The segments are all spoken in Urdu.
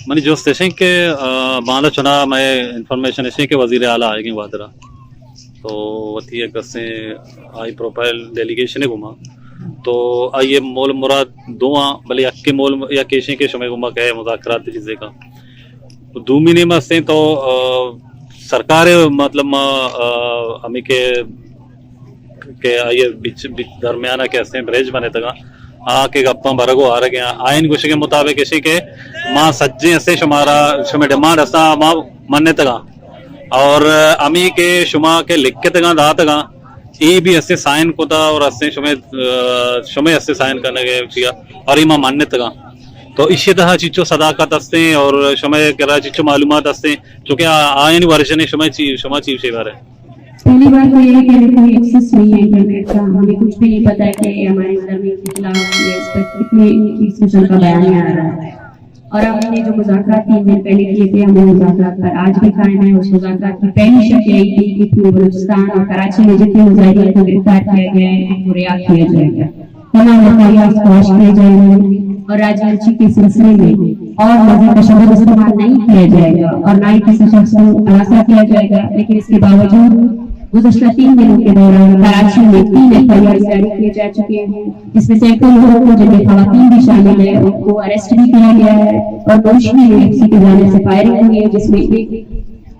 منی جوست ہیں کہ باندھا چنا میں انفارمیشن ہے کہ وزیر اعلیٰ آئے گی وادرا تو وتی کسیں آئی پروفائل ڈیلیگیشن گھما تو آئیے مول مراد دواں بھلے اکے مول یا کیشیں کے شمع گھما کہ مذاکرات چیزیں کا دو مہینے میں سے تو سرکار مطلب ہمیں کہ آئیے درمیانہ کے ہستے بریج بنے تگا آ کے گپاں برگو آ رہے ہیں آئین گوشے کے مطابق اسی کے ماں سجے ہستے شمارا شمع ڈیمانڈ ہستا ماں مننے تگا اور امی کے شما کے لکھ کے تگا دا تگا ای بھی ہستے سائن کو تھا اور ہستے شمع ہستے سائن کرنے کے کیا اور ای ماں ماننے تگا تو اسی طرح چیچو صداقت ہستے اور شمع کرا چیچو معلومات ہستے چونکہ آئین ورژن شمع چیف سے بارے پہلی بات تو یہ ہے کہ کوئی ایکسس نہیں ہے انٹرنیٹ کا ہمیں کچھ بھی نہیں پتا ہے کہ ہمارے اندر میں خلاف یا اس پر کتنے قسم کا بیان آ رہا ہے اور ہم نے جو مذاکرات 3 دن پہلے کیے تھے ہمیں مذاکرات پر آج بھی قائم ہے اس مذاکرات کی پہلی شرط یہی تھی کہ پورے بلوچستان اور کراچی میں جتنے مظاہرین کو گرفتار کیا گیا ہے ان کو رہا کیا جائے گا تمام وفایات خواہش کیے جائیں گے اور راجنیتی کے سلسلے میں اور مزید تشدد استعمال نہیں کیا جائے گا اور نہ ہی کسی شخص کو ہراساں کیا جائے گا لیکن اس کے باوجود گزشتہ 3 دنوں کے دوران کراچی میں 3 FIR جاری کیے جا چکے ہیں جس میں سینکڑوں لوگوں کو جن میں خواتین بھی شامل ہیں ان کو اریسٹ بھی کیا گیا ہے اور دوشی UFC کی جانب سے فائرنگ ہوئی ہے جس میں ایک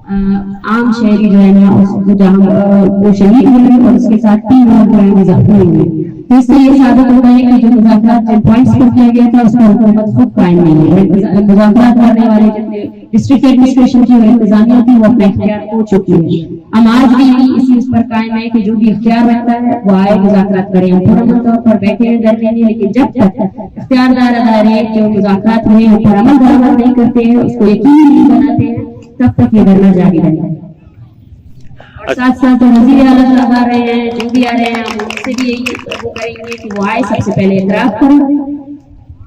عام شہری جو ہے نا جہاں وہ شہید ہوئے اور اس کے ساتھ 3 لوگ جو ہیں زخمی ہوئے تو اس سے یہ ثابت ہوتا ہے کہ جو مذاکرات جن پوائنٹس پر کیا گیا تھا اس پر حکومت خود قائم نہیں ہے مذاکرات کرنے والے جتنے ڈسٹرکٹ ایڈمنسٹریشن کی انتظامیہ تھی وہ اپنا اختیار ہو چکی ہے ہم آج بھی اسی اس پر قائم ہے کہ جو بھی اختیار رہتا ہے وہ آئے مذاکرات کریں ہم پرامن طور پر بیٹھے ہیں ڈر نہیں لیکن جب تک اختیار دار ادارے جو مذاکرات ہوئے ہیں پر عمل درآمد نہیں کرتے ہیں اس کو یقینی نہیں بناتے ہیں تب تک یہ دھرنا جاری رہتا ہے اور ساتھ ساتھ وزیر اعلیٰ صاحب آ رہے ہیں جو بھی آ رہے ہیں ہم ان سے بھی یہی وہ کریں گے کہ وہ آئے سب سے پہلے اعتراف کریں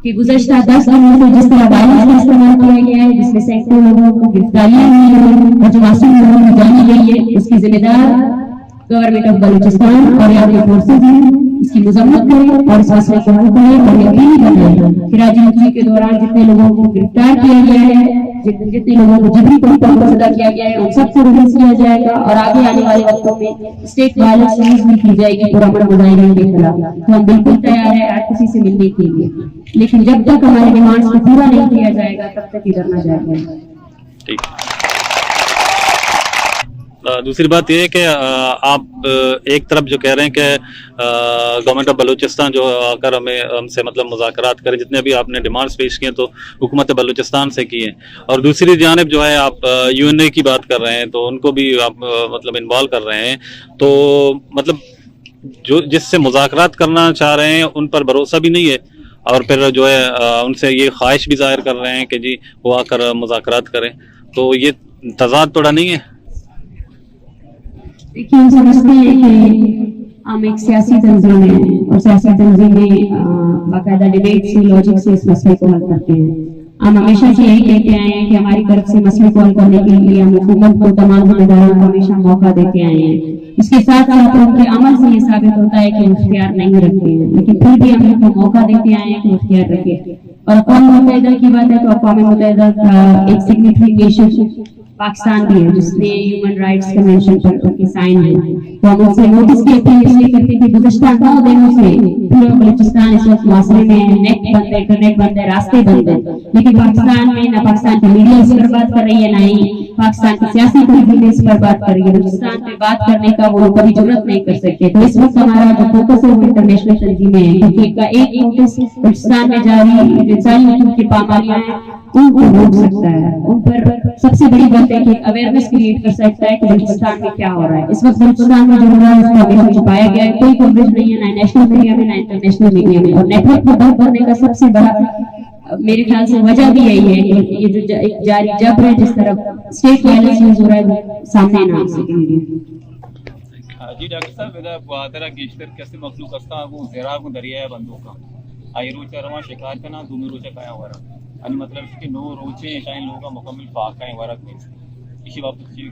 کہ گزشتہ 10 دنوں سے جس طرح وائلنس کا استعمال کیا گیا ہے جس میں سینکڑوں لوگوں کو گرفتاریاں ہوئی ہیں اور جو معصوم لوگوں کو جانی گئی ہے اس کی ذمہ دار گورنمنٹ آف بلوچستان اور یہاں کے فورسز ہیں اس کی مذمت کریں اور اس مسئلے کو حل کریں اور یقینی بنائیں کہ راجنیتی کے دوران جتنے لوگوں کو گرفتار کیا گیا ہے جتنے لوگوں کو جبری طور پر مقصدہ کیا گیا ہے ان سب کو ریلیز کیا جائے گا اور آگے آنے والے وقتوں میں اسٹیٹ وائلنس ریلیز بھی کی جائے گی پرامن مظاہرین کے خلاف تو ہم بالکل تیار ہیں ہر کسی سے ملنے کے لیے لیکن جب تک ہمارے ڈیمانڈس کو پورا نہیں کیا جائے گا تب تک ادھر نہ جائے گا دوسری بات یہ ہے کہ آپ ایک طرف جو کہہ رہے ہیں کہ گورنمنٹ آف بلوچستان جو آ کر ہم سے مطلب مذاکرات کرے جتنے بھی آپ نے ڈیمانڈس پیش کیے تو حکومت بلوچستان سے کیے اور دوسری جانب جو ہے آپ UNA کی بات کر رہے ہیں تو ان کو بھی آپ مطلب انوالو کر رہے ہیں تو مطلب جو جس سے مذاکرات کرنا چاہ رہے ہیں ان پر بھروسہ بھی نہیں ہے اور پھر جو ہے ان سے یہ خواہش بھی ظاہر کر رہے ہیں کہ جی وہ آ کر مذاکرات کریں تو یہ تضاد توڑا نہیں ہے دیکھیے ہم سمجھتے ہیں کہ ہم ایک سیاسی تنظیم ہیں اور سیاسی تنظیمیں باقاعدہ ڈیبیٹ سے لاجک سے اس مسئلے کو حل کرتے ہیں ہم ہمیشہ سے یہی کہتے آئے ہیں کہ ہماری طرف سے مسئلے کو حل کرنے کے لیے ہم حکومت کو تمام ذمہ داروں کو ہمیشہ موقع دیتے آئے ہیں اس کے ساتھ ساتھ ان کے عمل سے یہ ثابت ہوتا ہے کہ اختیار نہیں رکھتے ہیں لیکن پھر بھی ہم ان کو موقع دیتے آئے ہیں کہ اختیار رکھے اور اقوام متحدہ کی بات ہے تو اقوام متحدہ کا ایک سگنیٹری نیشن پاکستان بھی ہے جس نے ہیومن رائٹس کنونشن پر سائن ہے تو ہم ان سے نوٹس کی اپیل اس لیے کرتے ہیں کہ گزشتہ 9 دنوں سے پورا بلوچستان اس وقت معاشرے میں نیٹ بند ہے انٹرنیٹ بند ہے راستے بند ہیں لیکن پاکستان میں نہ پاکستان کی میڈیا اس پر بات کر رہی ہے نہ ہی پاکستان کی سیاسی تنظیمیں اس پر بات کر رہی ہے بلوچستان پہ بات کرنے کا وہ کبھی ضرورت نہیں کر سکتے تو اس وقت ہمارا جو فوکس ہے وہ انٹرنیشنل تنظیمیں ہیں کیونکہ ایک نوٹس بلوچستان میں جاری انسانی حقوق کی پامالیاں ہیں ان کو روک سکتا ہے ان پر سب سے بڑی بات ہے کہ اویئرنیس کریٹ کر سکتا ہے کہ بلوچستان میں کیا ہو رہا ہے اس وقت بلوچستان میں جو ہو رہا ہے اس کو ہمیشہ چھپایا گیا ہے کوئی کوریج نہیں ہے نہ نیشنل میڈیا میں نہ انٹرنیشنل میڈیا میں اور نیٹ ورک کو بند کرنے کا سب سے بڑا میرے خیال سے وجہ بھی یہی ہے کہ یہ جو جاری جبر ہے جس طرف اسٹیٹ وائلنس یوز ہو رہا ہے وہ سامنے نہ آ سکے میڈیا جی ڈاکٹر صاحب اذا بہادرہ گیشتر کیسے مخلوق استا وہ زیرا کو دریا بندوں کا آئی روچہ رواں شکار کا نا دومی روچہ کایا ہوا رہا یعنی مطلب اس کے 9 روچے شاین لوگوں کا مکمل پاک کا ورق نہیں اسی واپس چیز